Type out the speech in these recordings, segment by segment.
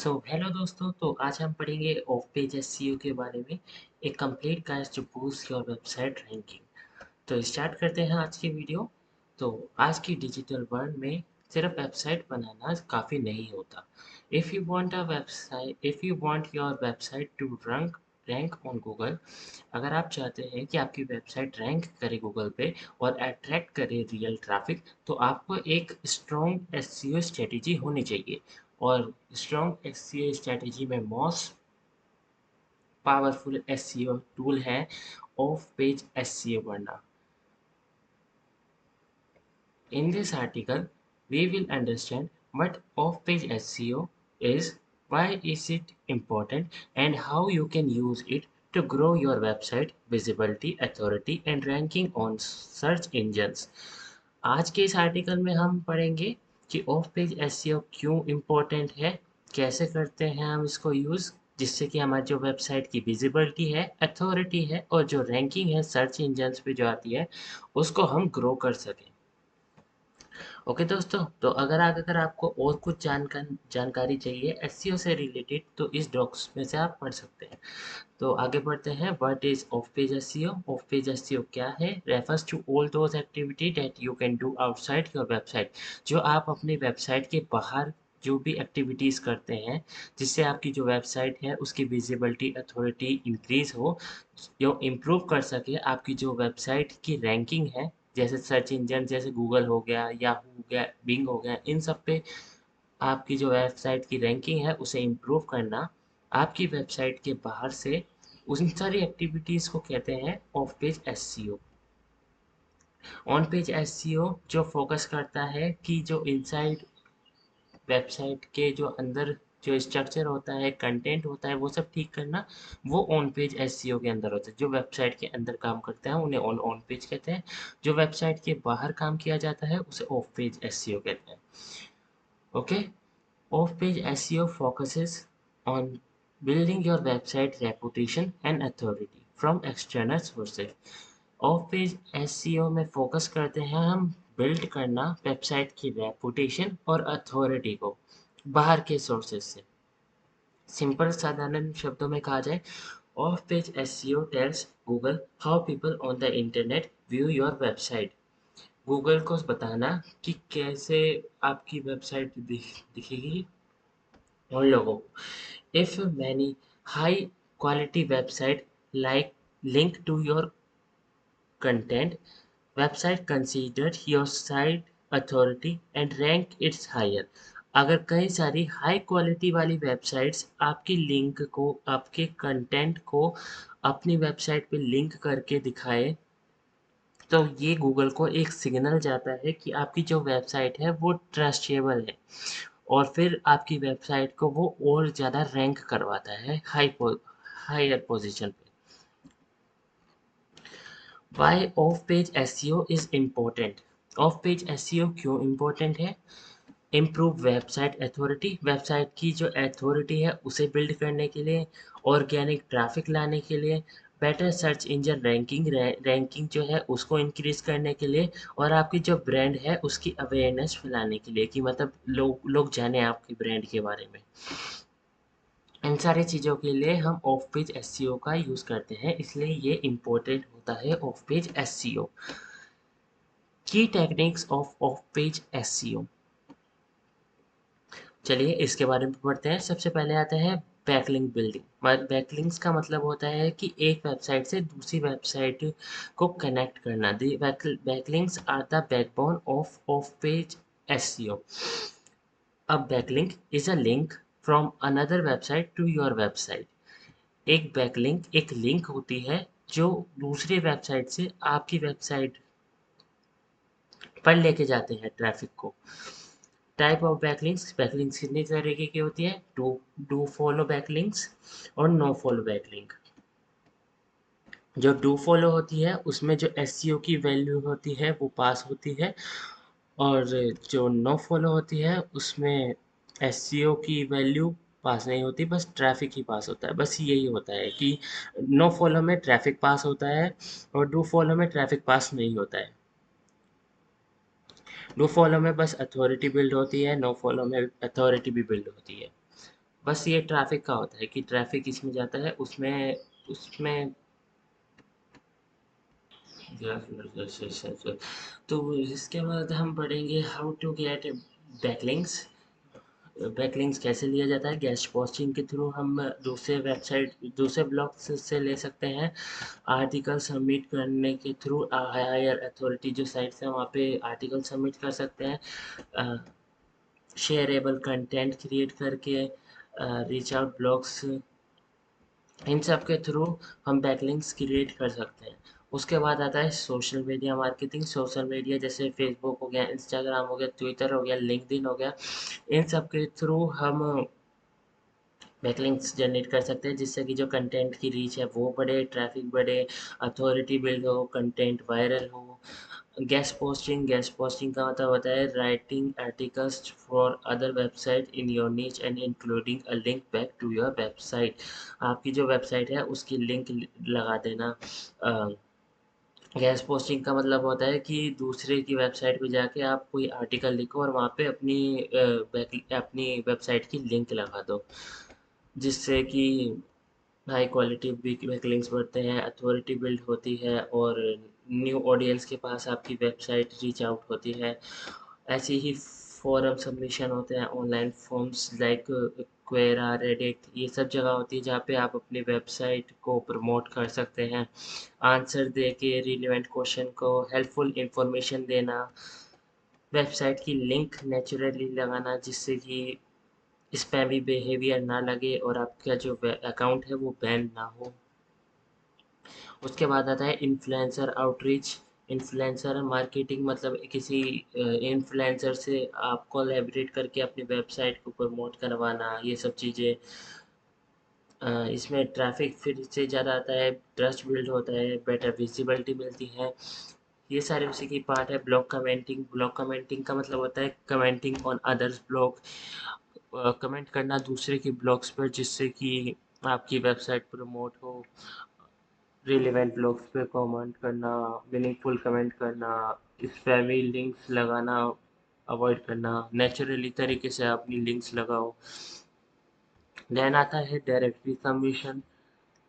Hello दोस्तों, तो आज हम पढ़ेंगे ऑफ पेज एसईओ के बारे में, एक complete guide to boost your website ranking. तो स्टार्ट करते हैं आज की वीडियो। तो आज की डिजिटल वर्ल्ड में सिर्फ वेबसाइट बनाना काफ़ी नहीं होता। If you want your website to rank on Google, अगर आप चाहते हैं कि आपकी वेबसाइट रैंक करे गूगल पे और अट्रैक्ट करे रियल ट्रैफिक, तो आपको एक स्ट्रॉन्ग एसईओ स्ट्रेटेजी होनी चाहिए। और स्ट्रॉन्ग एसईओ स्ट्रेटेजी में मोस्ट पावरफुल एसईओ टूल है ऑफ पेज एसईओ पढ़ना। In this article, we will understand what off-page SEO is, why is it important, and how you can use it to grow your website visibility, authority, and ranking on search engines. आज के इस article में हम पढ़ेंगे कि of page SEO क्यों important है, कैसे करते हैं हम इसको यूज़, जिससे कि हमारी जो वेबसाइट की विजिबिलिटी है, अथॉरिटी है और जो रैंकिंग है सर्च इंजन्स पे जो आती है, उसको हम ग्रो कर सकें। ओके दोस्तों, तो अगर आपको और कुछ जानकारी चाहिए एसईओ से रिलेटेड, तो इस डॉक्स में से आप पढ़ सकते हैं। तो आगे बढ़ते हैं। What is off page SEO? Off page SEO क्या है? Refers to all those activity that you can do outside your website. जो आप अपनी वेबसाइट के बाहर जो भी एक्टिविटीज़ करते हैं, जिससे आपकी जो वेबसाइट है उसकी विजिबिलिटी अथॉरिटी इंक्रीज हो, जो इम्प्रूव कर सके आपकी जो वेबसाइट की रैंकिंग है, जैसे सर्च इंजन जैसे गूगल हो गया, याहू हो गया, बिंग हो गया, इन सब पे आपकी जो वेबसाइट की रैंकिंग है उसे इम्प्रूव करना। आपकी वेबसाइट के बाहर से उन सारी एक्टिविटीज़ को कहते हैं of page SEO. On page SEO जो फोकस करता है कि जो इनसाइड वेबसाइट के जो अंदर जो स्ट्रक्चर होता है, कंटेंट होता है, वो सब ठीक करना, वो ऑन पेज एसईओ के अंदर होता है। जो वेबसाइट के अंदर काम करते हैं उन्हें ऑन ऑन पेज कहते हैं। जो वेबसाइट के बाहर काम किया जाता है उसे ऑफ पेज एसईओ कहते हैं। Okay. Off-page SEO focuses on building your website reputation and authority from external sources. Off-page SEO में फोकस करते हैं हम बिल्ड करना वेबसाइट की रेपुटेशन और अथॉरिटी को बाहर के सोर्सेज से। सिंपल साधारण शब्दों में कहा जाए, off page SEO tells Google how people on the internet view your website. Google को बताना कि कैसे आपकी वेबसाइट दिखेगी उन लोगों को। If many high quality website like link to your content, website consider your site authority and rank its higher। अगर कई सारी हाई क्वालिटी वाली वेबसाइट्स आपकी लिंक को, आपके कंटेंट को अपनी वेबसाइट पे लिंक करके दिखाए, तो ये गूगल को एक सिग्नल जाता है कि आपकी जो वेबसाइट है वो ट्रस्टेबल है, और फिर आपकी वेबसाइट को वो और ज़्यादा रैंक करवाता है हायर पोजीशन पे। Why off page SEO is important? Off page SEO क्यों इम्पोर्टेंट है? इम्प्रूव वेबसाइट अथॉरिटी, वेबसाइट की जो अथॉरिटी है उसे बिल्ड करने के लिए, ऑर्गेनिक ट्रैफिक लाने के लिए, बेटर सर्च इंजन रैंकिंग जो है उसको इंक्रीज करने के लिए, और आपकी जो ब्रांड है उसकी अवेयरनेस फैलाने के लिए, कि मतलब लोग जाने आपके ब्रांड के बारे में। इन सारी चीज़ों के लिए हम ऑफ पेज एसईओ का यूज़ करते हैं, इसलिए ये इम्पोर्टेंट होता है ऑफ पेज एसईओ। की टेक्निक्स ऑफ पेज एसईओ, चलिए इसके बारे में पढ़ते हैं। सबसे पहले आता है बैकलिंक बिल्डिंग। बैकलिंक्स का मतलब होता है कि एक वेबसाइट से दूसरी वेबसाइट को कनेक्ट करना। The backlinks are the backbone off page SEO. A backlink is a link from another website to your website. एक बैकलिंक एक लिंक होती है जो दूसरी वेबसाइट से आपकी वेबसाइट पर लेके जाते हैं ट्रैफिक को। टाइप ऑफ बैकलिंक्स कितनी तरीके की होती है? डू फॉलो बैकलिंक्स और नो फॉलो बैकलिंक। जो डू फॉलो होती है उसमें जो एसईओ की वैल्यू होती है वो पास होती है, और जो नो फॉलो होती है उसमें एसईओ की वैल्यू पास नहीं होती, बस ट्रैफिक ही पास होता है। बस यही होता है कि नो फॉलो में ट्रैफिक पास होता है और डू फॉलो में ट्रैफिक पास नहीं होता है। डू फॉलो में बस अथॉरिटी बिल्ड होती है, नो फॉलो में अथॉरिटी भी बिल्ड होती है। बस ये ट्रैफ़िक का होता है कि ट्रैफ़िक इसमें जाता है, उसमें उसमें तो इसके बाद हम पढ़ेंगे how to get backlinks. Backlinks कैसे लिया जाता है? गेस्ट पोस्टिंग के थ्रू हम दूसरे वेबसाइट, दूसरे ब्लॉग से ले सकते हैं। आर्टिकल सबमिट करने के थ्रू हायर अथॉरिटी जो साइट्स हैं वहाँ पे आर्टिकल सबमिट कर सकते हैं। शेयरेबल कंटेंट क्रिएट करके रीच आउट ब्लॉग्स, इन सब के थ्रू हम बैकलिंक्स क्रिएट कर सकते हैं। उसके बाद आता है social media marketing. Social media जैसे फेसबुक हो गया, इंस्टाग्राम हो गया, ट्विटर हो गया, लिंक्डइन हो गया, इन सब के थ्रू हम बैकलिंक्स जनरेट कर सकते हैं, जिससे कि जो कंटेंट की रीच है वो बढ़े, ट्रैफिक बढ़े, अथॉरिटी बिल्ड हो, कंटेंट वायरल हो। गेस्ट पोस्टिंग का मतलब होता है writing articles for other website in your niche and including a link back to your website. आपकी जो वेबसाइट है उसकी लिंक लगा देना। गेस्ट पोस्टिंग का मतलब होता है कि दूसरे की वेबसाइट पे जाके आप कोई आर्टिकल लिखो और वहाँ पे अपनी वेबसाइट की लिंक लगा दो, जिससे कि हाई क्वालिटी बैकलिंक्स बढ़ते हैं, अथॉरिटी बिल्ड होती है और न्यू ऑडियंस के पास आपकी वेबसाइट रीच आउट होती है। ऐसे ही फोरम सबमिशन होते हैं, ऑनलाइन फॉर्म्स लाइक क्वेरा, रेडिट, ये सब जगह होती है जहाँ पे आप अपनी वेबसाइट को प्रमोट कर सकते हैं। आंसर दे के रिलेवेंट क्वेश्चन को हेल्पफुल इंफॉर्मेशन देना, वेबसाइट की लिंक नेचुरली लगाना जिससे कि स्पैमी बिहेवियर ना लगे और आपका जो अकाउंट है वो बैन ना हो। उसके बाद आता है इन्फ्लुएंसर आउटरीच। इन्फ्लुएंसर मार्केटिंग मतलब किसी इन्फ्लुएंसर से आप कोलैबोरेट करके अपनी वेबसाइट को प्रमोट करवाना, ये सब चीज़ें। इसमें ट्रैफिक फिर से ज़्यादा आता है, ट्रस्ट बिल्ड होता है, बेटर विजिबिलिटी मिलती है। ये सारे उसी की पार्ट है। Blog commenting. ब्लॉग कमेंटिंग का मतलब होता है commenting on others blog, comment करना दूसरे के ब्लॉग्स पर जिससे कि आपकी वेबसाइट प्रमोट हो। रिलेवेंट ब्लॉग्स पे कमेंट करना, मीनिंगफुल कमेंट करना, स्पैमी लिंक्स लगाना अवॉइड करना, नेचुरली तरीके से अपनी लिंक्स लगाओ। देन आता है directory submission.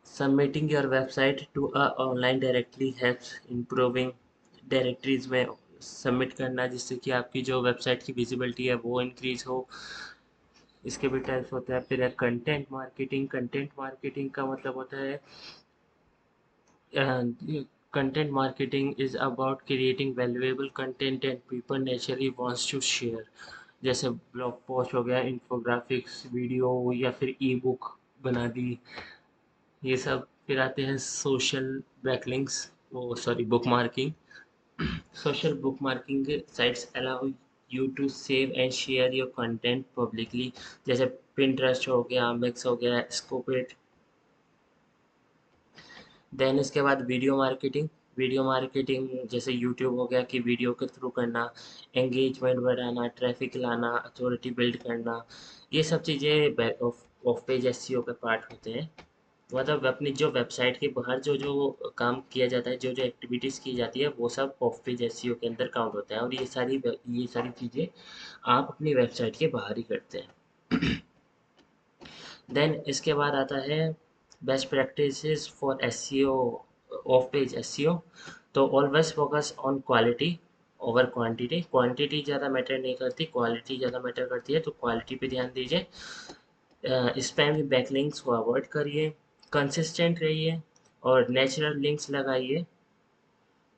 Submitting your website to a online directory helps improving directories में सबमिट करना, जिससे कि आपकी जो वेबसाइट की विजिबिलिटी है वो इंक्रीज हो। इसके भी टाइप्स होते हैं। फिर है कंटेंट मार्केटिंग। कंटेंट मार्केटिंग का मतलब होता है content marketing is about creating valuable content and people naturally wants to share। जैसे ब्लॉग पोस्ट हो गया, इन्फोग्राफिक्स, वीडियो या फिर ई बुक बना दी, ये सब। फिर आते हैं सोशल बैकलिंक्स, वो sorry bookmarking. Social bookmarking sites allow you to save and share your content publicly, जैसे पिंटरेस्ट हो गया, मिक्स हो गया, स्कोपेट। देन इसके बाद वीडियो मार्केटिंग। वीडियो मार्केटिंग जैसे यूट्यूब हो गया कि वीडियो के थ्रू करना, एंगेजमेंट बढ़ाना, ट्रैफिक लाना, अथॉरिटी बिल्ड करना, ये सब चीज़ें बैक ऑफ पेज एसईओ के पार्ट होते हैं। मतलब अपनी जो वेबसाइट के बाहर जो जो काम किया जाता है, जो जो एक्टिविटीज़ की जाती है, वो सब ऑफ पेज एसईओ के अंदर काउंट होता है और ये सारी चीज़ें आप अपनी वेबसाइट के बाहर ही करते हैं। देन इसके बाद आता है best practices for SEO, off page SEO. तो always focus on quality over quantity. Quantity ज़्यादा मैटर नहीं करती, क्वालिटी ज़्यादा मैटर करती है, तो क्वालिटी पे ध्यान दीजिए। स्पैम बैकलिंक्स को अवॉइड करिए, कंसिस्टेंट रहिए और नेचुरल लिंक्स लगाइए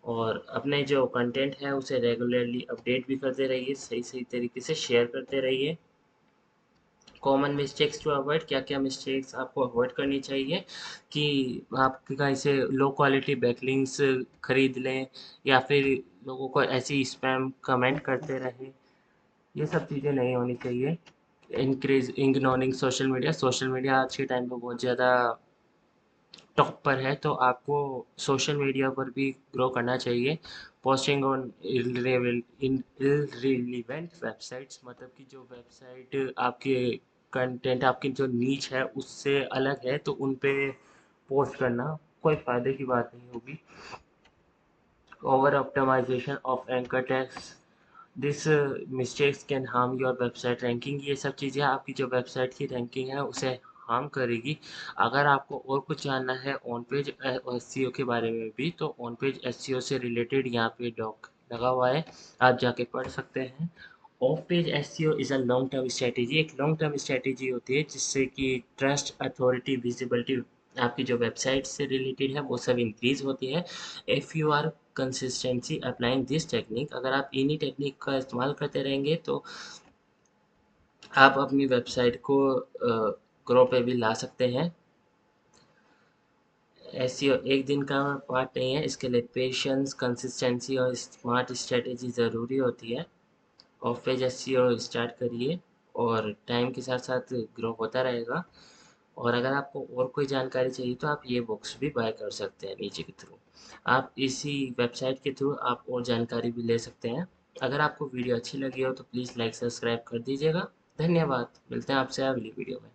और अपने जो कंटेंट है उसे रेगुलरली अपडेट भी करते रहिए, सही सही तरीके से शेयर करते रहिए। कॉमन मिस्टेक्स टू अवॉइड, क्या क्या मिस्टेक्स आपको अवॉइड करनी चाहिए कि आप कहीं से लो क्वालिटी बैकलिंक्स खरीद लें या फिर लोगों को ऐसी स्पैम कमेंट करते रहें, ये सब चीज़ें नहीं होनी चाहिए। Increase ignoring social media. Social media आज के टाइम पे बहुत ज़्यादा टॉप पर है, तो आपको सोशल मीडिया पर भी ग्रो करना चाहिए। पोस्टिंग ऑन इररिलेवेंट वेबसाइट्स, मतलब कि जो वेबसाइट आपके कंटेंट, आपकी जो नीच है उससे अलग है, तो उन पे पोस्ट करना कोई फ़ायदे की बात नहीं होगी। Over optimization of anchor text. This mistakes can harm your website ranking. ये सब चीज़ें आपकी जो वेबसाइट की रैंकिंग है उसे हार्म करेगी। अगर आपको और कुछ जानना है ऑन पेज एसईओ के बारे में भी, तो ऑन पेज एसईओ से रिलेटेड यहाँ पे डॉक लगा हुआ है, आप जाके पढ़ सकते हैं। Of page SEO is a long term strategy. एक लॉन्ग टर्म स्ट्रैटेजी होती है जिससे कि ट्रस्ट, अथॉरिटी, विजिबिलिटी आपकी जो वेबसाइट से रिलेटेड है वो सब इंक्रीज होती है। If you are consistency applying this technique, अगर आप इन्हीं टेक्निक का इस्तेमाल करते रहेंगे तो आप अपनी वेबसाइट को ग्रो पे भी ला सकते हैं। एसईओ एक दिन का पार्ट नहीं है, इसके लिए पेशेंस, कंसिस्टेंसी और स्मार्ट स्ट्रेटेजी ज़रूरी होती है। ऑफ पेज एसईओ स्टार्ट करिए और टाइम के साथ साथ ग्रो होता रहेगा। और अगर आपको और कोई जानकारी चाहिए तो आप ये बुक्स भी बाय कर सकते हैं नीचे के थ्रू। आप इसी वेबसाइट के थ्रू आप और जानकारी भी ले सकते हैं। अगर आपको वीडियो अच्छी लगी हो तो प्लीज़ लाइक सब्सक्राइब कर दीजिएगा। धन्यवाद। मिलते हैं आपसे अगली वीडियो में।